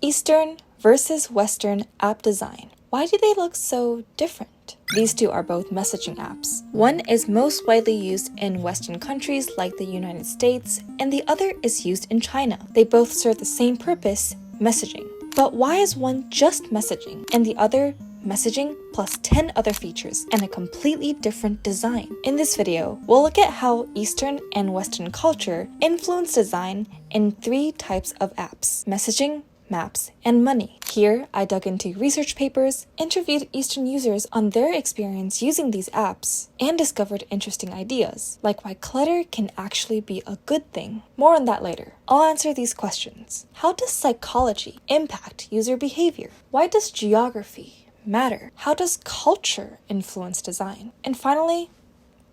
Eastern versus Western app design. Why do they look so different? These two are both messaging apps. One is most widely used in Western countries like the United States, and the other is used in China. They both serve the same purpose, messaging. But why is one just messaging and the other messaging plus 10 other features and a completely different design? In this video, we'll look at how Eastern and Western culture influence design in 3 types of apps: messaging, maps, and money. Here, I dug into research papers, interviewed Eastern users on their experience using these apps, and discovered interesting ideas, like why clutter can actually be a good thing. More on that later. I'll answer these questions. How does psychology impact user behavior? Why does geography matter? How does culture influence design? And finally,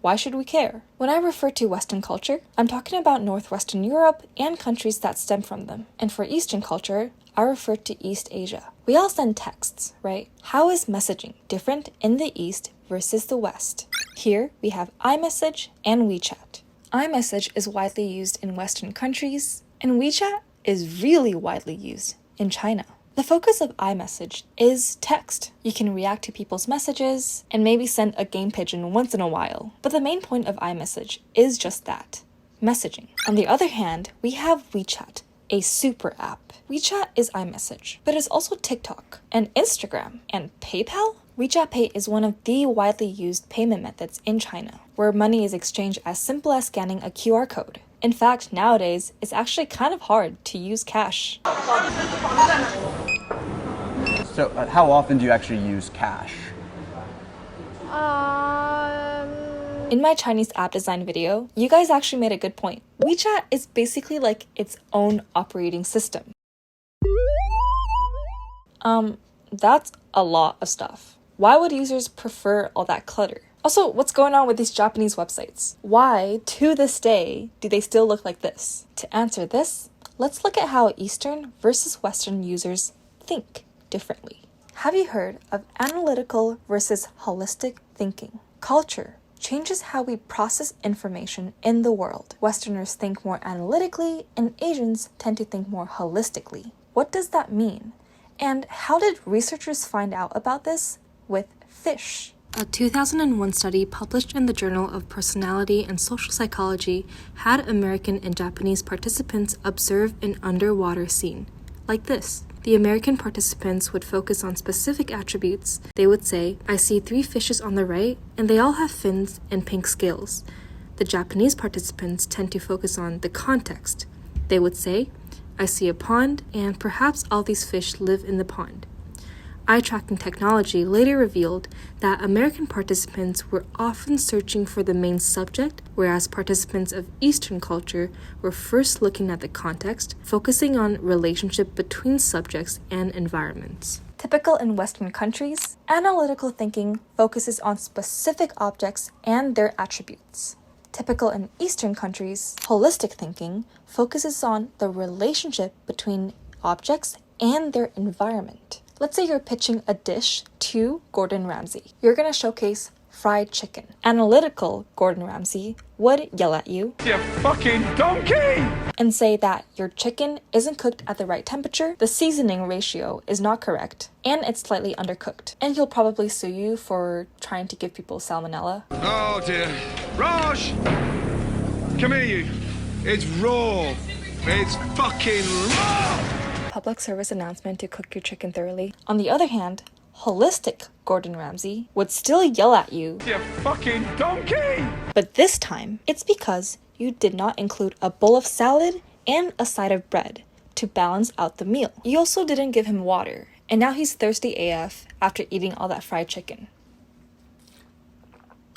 why should we care? When I refer to Western culture, I'm talking about Northwestern Europe and countries that stem from them. And for Eastern culture, I refer to East Asia. We all send texts, right? How is messaging different in the East versus the West? Here, we have iMessage and WeChat. iMessage is widely used in Western countries, and WeChat is really widely used in China. The focus of iMessage is text. You can react to people's messages and maybe send a game pigeon once in a while. But the main point of iMessage is just that, messaging. On the other hand, we have WeChat, a super app. WeChat is iMessage, but it's also TikTok and Instagram and PayPal. WeChat Pay is one of the widely used payment methods in China, where money is exchanged as simple as scanning a QR code. In fact, nowadays, it's actually kind of hard to use cash. So how often do you actually use cash? In my Chinese app design video, you guys actually made a good point. WeChat is basically like its own operating system. That's a lot of stuff. Why would users prefer all that clutter? Also, what's going on with these Japanese websites? Why, to this day, do they still look like this? To answer this, let's look at how Eastern versus Western users think differently. Have you heard of analytical versus holistic thinking? Culture changes how we process information in the world. Westerners think more analytically, and Asians tend to think more holistically. What does that mean? And how did researchers find out about this with fish? A 2001 study published in the Journal of Personality and Social Psychology had American and Japanese participants observe an underwater scene, like this. The American participants would focus on specific attributes. They would say, "I see 3 fishes on the right, and they all have fins and pink scales." The Japanese participants tend to focus on the context. They would say, "I see a pond, and perhaps all these fish live in the pond." Eye tracking technology later revealed that American participants were often searching for the main subject, whereas participants of Eastern culture were first looking at the context, focusing on relationship between subjects and environments. Typical in Western countries, analytical thinking focuses on specific objects and their attributes. Typical in Eastern countries, holistic thinking focuses on the relationship between objects and their environment. Let's say you're pitching a dish to Gordon Ramsay. You're going to showcase fried chicken. Analytical Gordon Ramsay would yell at you, "You fucking donkey!" and say that your chicken isn't cooked at the right temperature, the seasoning ratio is not correct, and it's slightly undercooked. And he'll probably sue you for trying to give people salmonella. Oh dear. Raj! Come here, you. It's raw. It's fucking raw! Public service announcement to cook your chicken thoroughly. On the other hand, holistic Gordon Ramsay would still yell at you, "You fucking donkey!" but this time, it's because you did not include a bowl of salad and a side of bread to balance out the meal. You also didn't give him water, and now he's thirsty AF after eating all that fried chicken.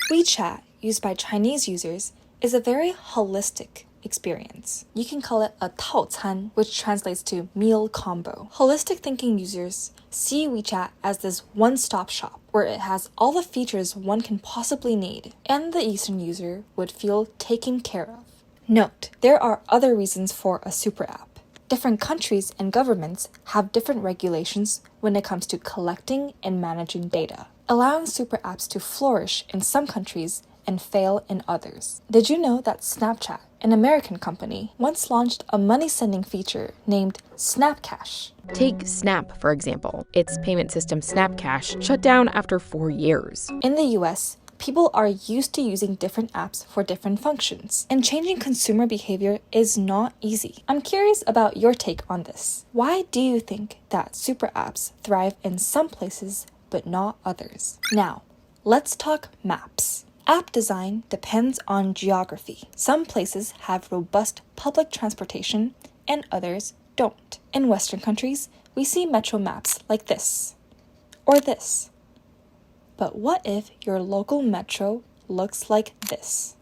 WeChat, used by Chinese users, is a very holistic experience. You can call it a 套餐, which translates to meal combo. Holistic thinking users see WeChat as this one-stop shop where it has all the features one can possibly need, and the Eastern user would feel taken care of. Note, there are other reasons for a super app. Different countries and governments have different regulations when it comes to collecting and managing data, allowing super apps to flourish in some countries and fail in others. Did you know that Snapchat an American company, once launched a money-sending feature named SnapCash. Take Snap, for example. Its payment system SnapCash shut down after 4 years. In the US, people are used to using different apps for different functions, and changing consumer behavior is not easy. I'm curious about your take on this. Why do you think that super apps thrive in some places but not others? Now, let's talk maps. App design depends on geography. Some places have robust public transportation and others don't. In Western countries, we see metro maps like this or this. But what if your local metro looks like this?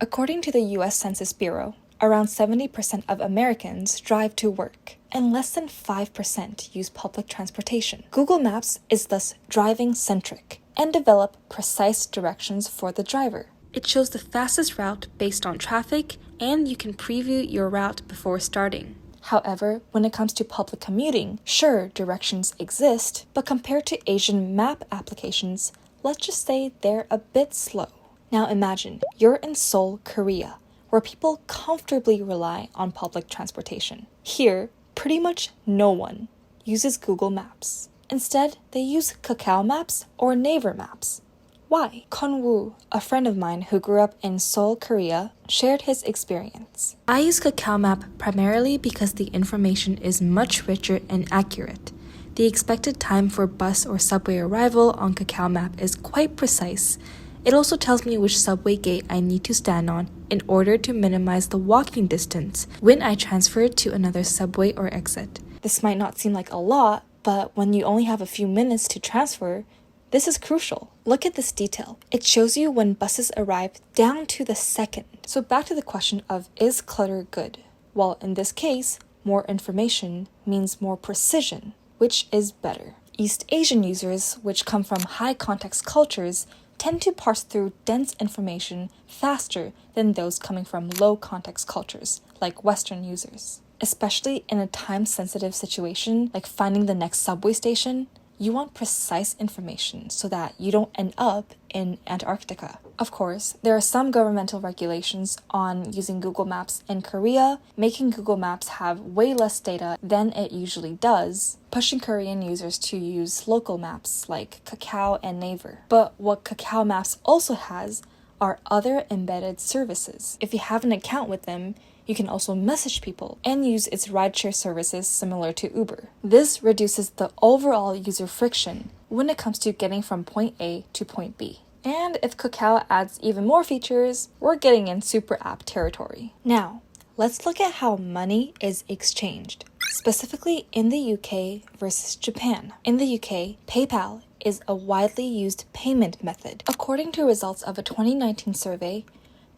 According to the US Census Bureau, around 70% of Americans drive to work, and less than 5% use public transportation. Google Maps is thus driving-centric and develop precise directions for the driver. It shows the fastest route based on traffic, and you can preview your route before starting. However, when it comes to public commuting, sure, directions exist, but compared to Asian map applications, let's just say they're a bit slow. Now imagine you're in Seoul, Korea, where people comfortably rely on public transportation. Here, pretty much no one uses Google Maps. Instead, they use Kakao Maps or Naver Maps. Why? Kon-woo, a friend of mine who grew up in Seoul, Korea, shared his experience. I use Kakao Map primarily because the information is much richer and accurate. The expected time for bus or subway arrival on Kakao Map is quite precise. It also tells me which subway gate I need to stand on in order to minimize the walking distance when I transfer to another subway or exit. This might not seem like a lot, but when you only have a few minutes to transfer, this is crucial. Look at this detail. It shows you when buses arrive down to the second. So back to the question of, is clutter good? Well, in this case, more information means more precision. Which is better? East Asian users, which come from high context cultures, tend to parse through dense information faster than those coming from low context cultures, like Western users. Especially in a time-sensitive situation, like finding the next subway station, you want precise information so that you don't end up in Antarctica. Of course, there are some governmental regulations on using Google Maps in Korea, making Google Maps have way less data than it usually does, pushing Korean users to use local maps like Kakao and Naver. But what Kakao Maps also has are other embedded services. If you have an account with them, you can also message people and use its rideshare services similar to Uber. This reduces the overall user friction when it comes to getting from point A to point B. And if Kakao adds even more features, we're getting in super app territory. Now, let's look at how money is exchanged, specifically in the UK versus Japan. In the UK, PayPal is a widely used payment method. According to results of a 2019 survey,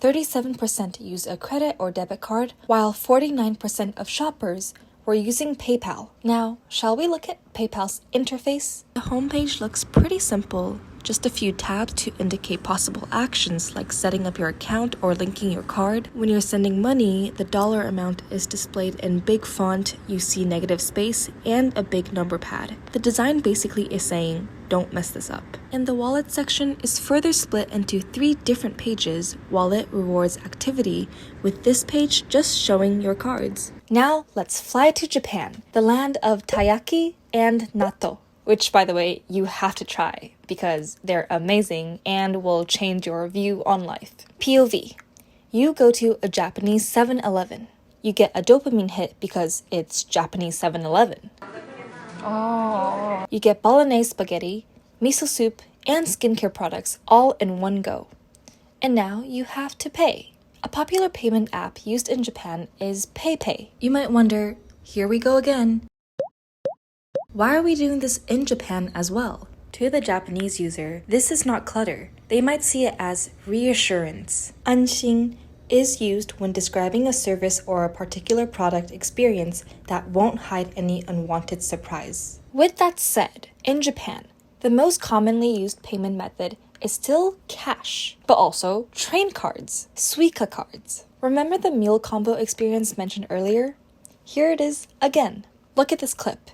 37% use a credit or debit card, while 49% of shoppers were using PayPal. Now, shall we look at PayPal's interface? The homepage looks pretty simple, just a few tabs to indicate possible actions like setting up your account or linking your card. When you're sending money, the dollar amount is displayed in big font, you see negative space, and a big number pad. The design basically is saying, don't mess this up. And the wallet section is further split into 3 different pages, wallet rewards activity, with this page just showing your cards. Now let's fly to Japan, the land of taiyaki and natto, which by the way, you have to try because they're amazing and will change your view on life. POV. You go to a Japanese 7-Eleven. You get a dopamine hit because it's Japanese 7-Eleven. You get bolognese spaghetti, miso soup, and skincare products all in one go. And now you have to pay. A popular payment app used in Japan is PayPay. You might wonder, here we go again. Why are we doing this in Japan as well? To the Japanese user, this is not clutter. They might see it as reassurance. Anshin is used when describing a service or a particular product experience that won't hide any unwanted surprise. With that said, in Japan, the most commonly used payment method is still cash, but also train cards, Suica cards. Remember the meal combo experience mentioned earlier? Here it is again. Look at this clip.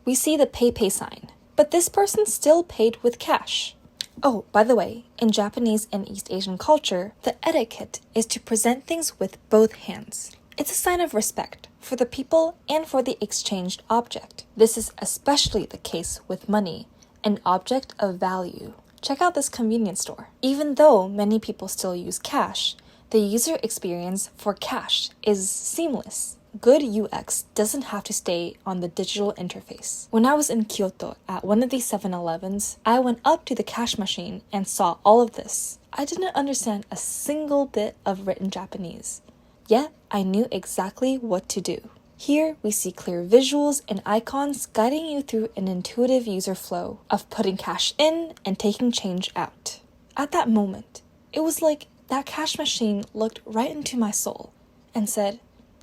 We see the PayPay sign, But this person still paid with cash. Oh, by the way, in Japanese and East Asian culture, the etiquette is to present things with both hands. It's a sign of respect for the people and for the exchanged object. This is especially the case with money, an object of value. Check out this convenience store. Even though many people still use cash, the user experience for cash is seamless. Good UX doesn't have to stay on the digital interface. When I was in Kyoto at one of these 7-Elevens, I went up to the cash machine and saw all of this. I didn't understand a single bit of written Japanese, yet I knew exactly what to do. Here we see clear visuals and icons guiding you through an intuitive user flow of putting cash in and taking change out. At that moment, it was like that cash machine looked right into my soul and said,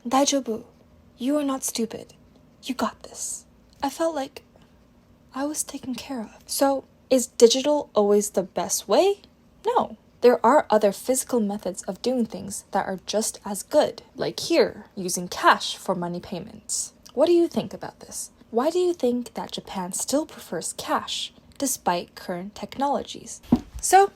"Daijoubu, you are not stupid. You got this." I felt like I was taken care of. So, is digital always the best way? No. There are other physical methods of doing things that are just as good, like here, using cash for money payments. What do you think about this? Why do you think that Japan still prefers cash, despite current technologies? So,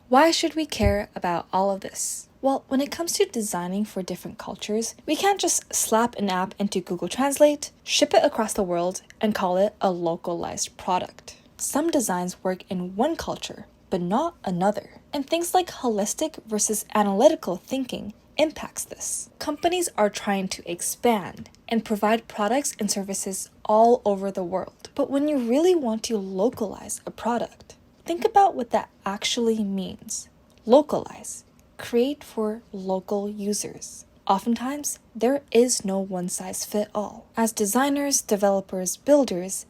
why should we care about all of this? Well, when it comes to designing for different cultures, we can't just slap an app into Google Translate, ship it across the world, and call it a localized product. Some designs work in one culture, but not another. And things like holistic versus analytical thinking impacts this. Companies are trying to expand and provide products and services all over the world. But when you really want to localize a product, think about what that actually means. Localize. Create for local users. Oftentimes, there is no one-size-fits-all. As designers, developers, builders,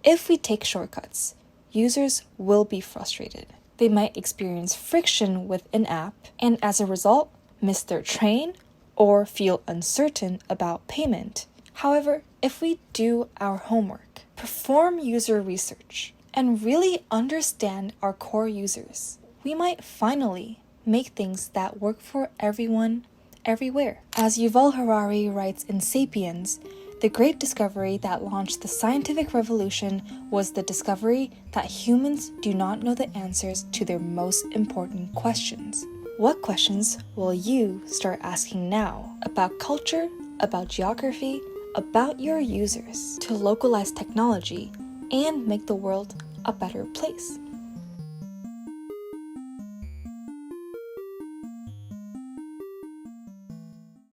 if we take shortcuts, users will be frustrated. They might experience friction with an app and as a result, miss their train or feel uncertain about payment. However, if we do our homework, perform user research, and really understand our core users, we might finally make things that work for everyone, everywhere. As Yuval Harari writes in Sapiens, the great discovery that launched the scientific revolution was the discovery that humans do not know the answers to their most important questions. What questions will you start asking now about culture, about geography, about your users to localize technology and make the world a better place?